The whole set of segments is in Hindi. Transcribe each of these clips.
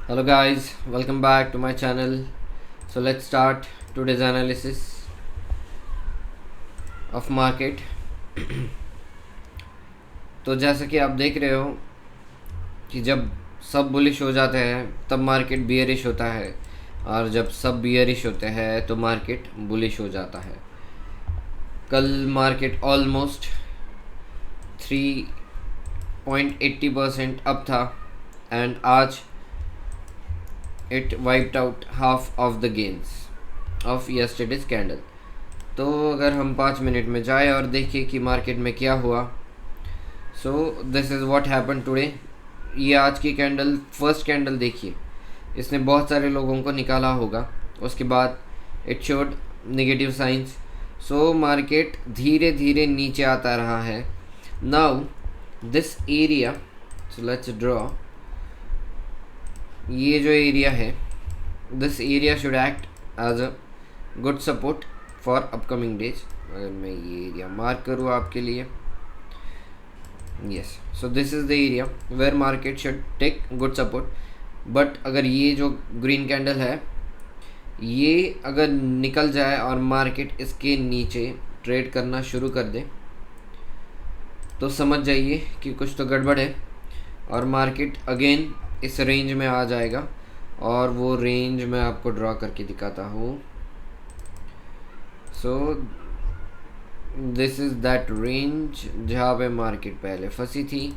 Hello guys, welcome back to my channel. So let's start today's analysis of market. तो जैसा कि आप देख रहे हो कि जब सब बुलिश हो जाते हैं तब मार्केट बियरिश होता है और जब सब बियरिश होते हैं तो मार्केट बुलिश हो जाता है। कल मार्केट ऑलमोस्ट 3.80% अप था एंड आज it wiped out half of the gains of yesterday's candle। तो अगर हम 5 मिनट में जाए और देखिए कि मार्केट में क्या हुआ, सो this is what happen today. ये आज की कैंडल, फर्स्ट कैंडल देखिए, इसने बहुत सारे लोगों को निकाला होगा। उसके बाद it showed negative signs. So market धीरे धीरे नीचे आता रहा है। Now this area, so let's draw. ये जो एरिया है, this area should act as a good support for upcoming days. अगर मैं ये एरिया मार्क करूँ आपके लिए, yes, so this is the area where market should take good support. But अगर ये जो ग्रीन कैंडल है ये अगर निकल जाए और मार्केट इसके नीचे ट्रेड करना शुरू कर दे तो समझ जाइए कि कुछ तो गड़बड़ है और मार्केट अगेन इस रेंज में आ जाएगा। और वो रेंज मैं आपको ड्रॉ करके दिखाता हूँ। सो दिस इज़ दैट रेंज जहाँ पे मार्केट पहले फंसी थी।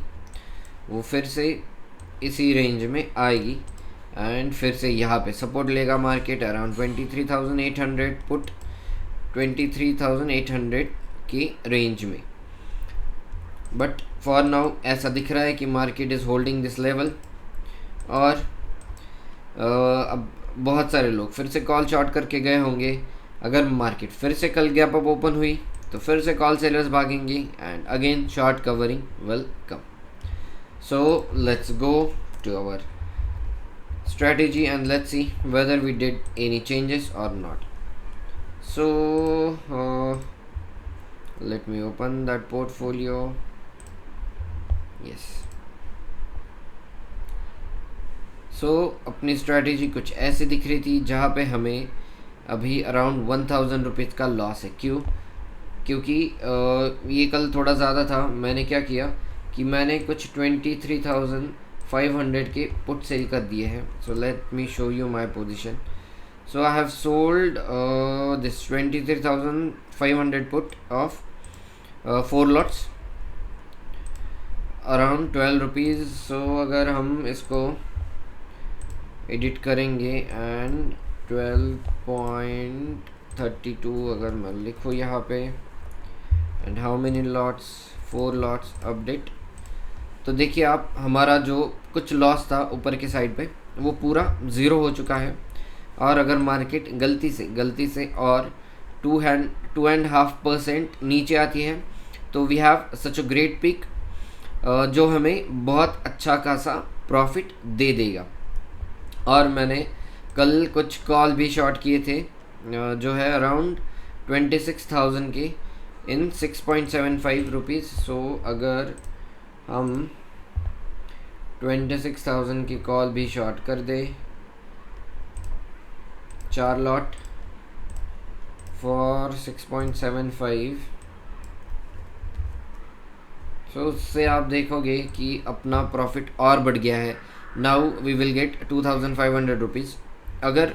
वो फिर से इसी रेंज में आएगी एंड फिर से यहाँ पे सपोर्ट लेगा मार्केट अराउंड 23,800, पुट 23,800 की रेंज में। बट फॉर नाउ ऐसा दिख रहा है कि market is holding this level. और अब बहुत सारे लोग फिर से कॉल शॉर्ट करके गए होंगे। अगर मार्केट फिर से कल गैप अप ओपन हुई तो फिर से कॉल सेलर्स भागेंगी and again short covering will come. So let's go to our strategy and let's see whether we did any changes or not. So let me open that portfolio. Yes. अपनी स्ट्रैटेजी कुछ ऐसे दिख रही थी जहाँ पे हमें अभी अराउंड 1,000 रुपीज़ का लॉस है। क्योंकि ये कल थोड़ा ज़्यादा था। मैंने क्या किया कि मैंने कुछ 23,500 के पुट सेल कर दिए हैं। So let me show you my position. So I have sold this 23,500 put of 4 lots around 12 rupees. So अगर हम इसको एडिट करेंगे एंड 12.32 अगर मैं लिखूँ यहाँ पे and how many lots, 4 lots update, तो देखिए आप हमारा जो कुछ लॉस था ऊपर की साइड पे वो पूरा ज़ीरो हो चुका है। और अगर मार्केट गलती से और 2.5% नीचे आती है तो we have such a great pick जो हमें बहुत अच्छा खासा प्रॉफिट दे देगा। और मैंने कल कुछ कॉल भी शॉर्ट किए थे जो है अराउंड 26,000 के इन 6.75 रुपीज़। सो अगर हम 26,000 की कॉल भी शॉर्ट कर दे, 4 लॉट फॉर 6.75, सो उससे आप देखोगे कि अपना प्रॉफिट और बढ़ गया है। Now we will get 2,500 rupees. अगर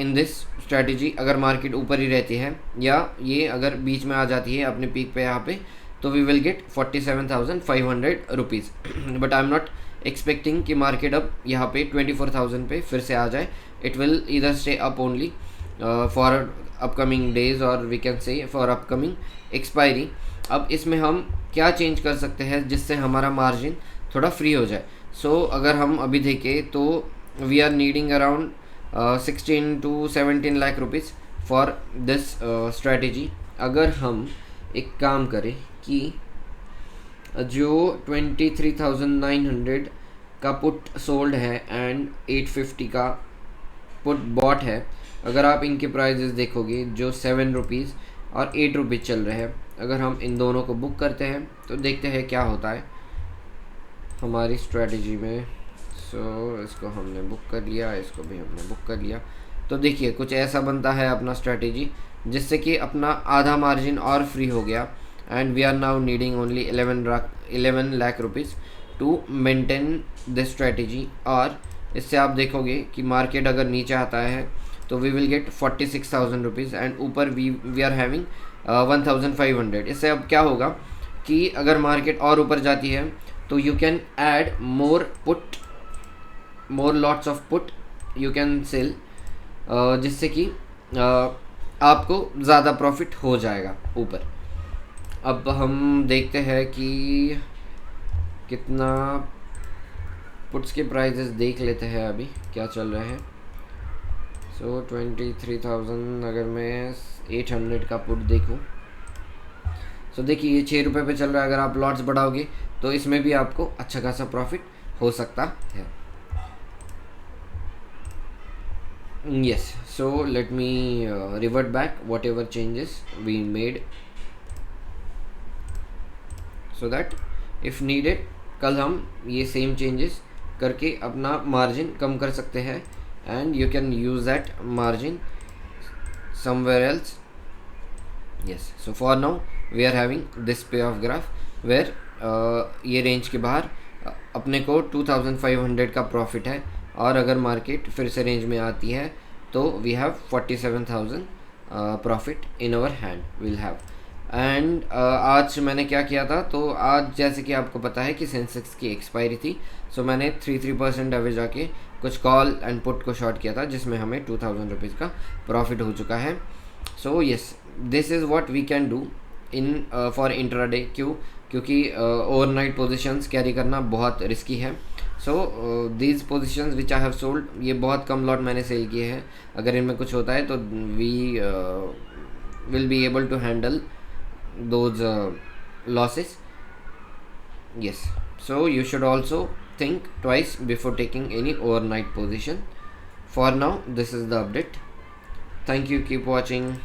इन दिस स्ट्रैटेजी अगर मार्केट ऊपर ही रहती है या ये अगर बीच में आ जाती है अपने पीक पे यहाँ पे, तो we will get 47,500 rupees. But I am not expecting कि मार्केट अब यहाँ पे 24,000 पे फिर से आ जाए। It will either stay up only for upcoming days और we can say for upcoming expiry. अब इसमें हम क्या चेंज कर सकते हैं जिससे हमारा मार्जिन थोड़ा फ्री हो जाए। सो अगर हम अभी देखें तो we are needing around 16 to 17 lakh rupees for this strategy. अगर हम एक काम करें कि जो 23,900 का पुट सोल्ड है एंड 850 का पुट बॉट है, अगर आप इनके प्राइजेस देखोगे जो 7 रुपीज़ और 8 रुपीज़ चल रहे हैं, अगर हम इन दोनों को बुक करते हैं तो देखते हैं क्या होता है हमारी स्ट्रैटेजी में। सो इसको हमने बुक कर लिया, इसको भी हमने बुक कर लिया। तो देखिए कुछ ऐसा बनता है अपना स्ट्रैटेजी, जिससे कि अपना आधा मार्जिन और फ्री हो गया। And we are now needing only 11 lakh rupees to maintain this strategy. और इससे आप देखोगे कि मार्केट अगर नीचे आता है तो we will get 46,000 rupees and ऊपर वी आर हैविंग 1,500। इससे अब क्या होगा कि अगर मार्केट और ऊपर जाती है तो you can add more lots of put you can sell, जिससे कि आपको ज़्यादा प्रॉफिट हो जाएगा ऊपर। अब हम देखते हैं कि कितना पुट्स के प्राइजेस देख लेते हैं अभी क्या चल रहे हैं। सो 23,000 अगर मैं 800 का पुट देखूं, सो देखिए ये 6 रुपये पे चल रहा है। अगर आप लॉट्स बढ़ाओगे तो इसमें भी आपको अच्छा खासा प्रॉफिट हो सकता है। Yes, so let me revert back whatever changes we made, so that if needed कल हम ये सेम चेंजेस करके अपना मार्जिन कम कर सकते हैं and you can use that margin somewhere else. Yes, so for now we are having this payoff graph where ये रेंज के बाहर अपने को 2,500 का प्रॉफिट है, और अगर मार्केट फिर से रेंज में आती है तो we have 47,000 profit in our hand will have. And आज मैंने क्या किया था, तो आज जैसे कि आपको पता है कि सेंसेक्स की एक्सपायरी थी, सो मैंने 3% अवे जाके कुछ कॉल एंड पुट को शॉर्ट किया था, जिसमें हमें 2,000 रुपीज़ का प्रॉफिट हो चुका है। So yes, this is what we can do in for intraday. क्योंकि ओवरनाइट पोजीशंस कैरी करना बहुत रिस्की है। So these positions which I have sold, ये बहुत कम लॉट मैंने सेल किए हैं। अगर इनमें कुछ होता है तो we will be able to handle those losses. yes, so you should also think twice before taking any overnight position. For now this is the update. Thank you, keep watching.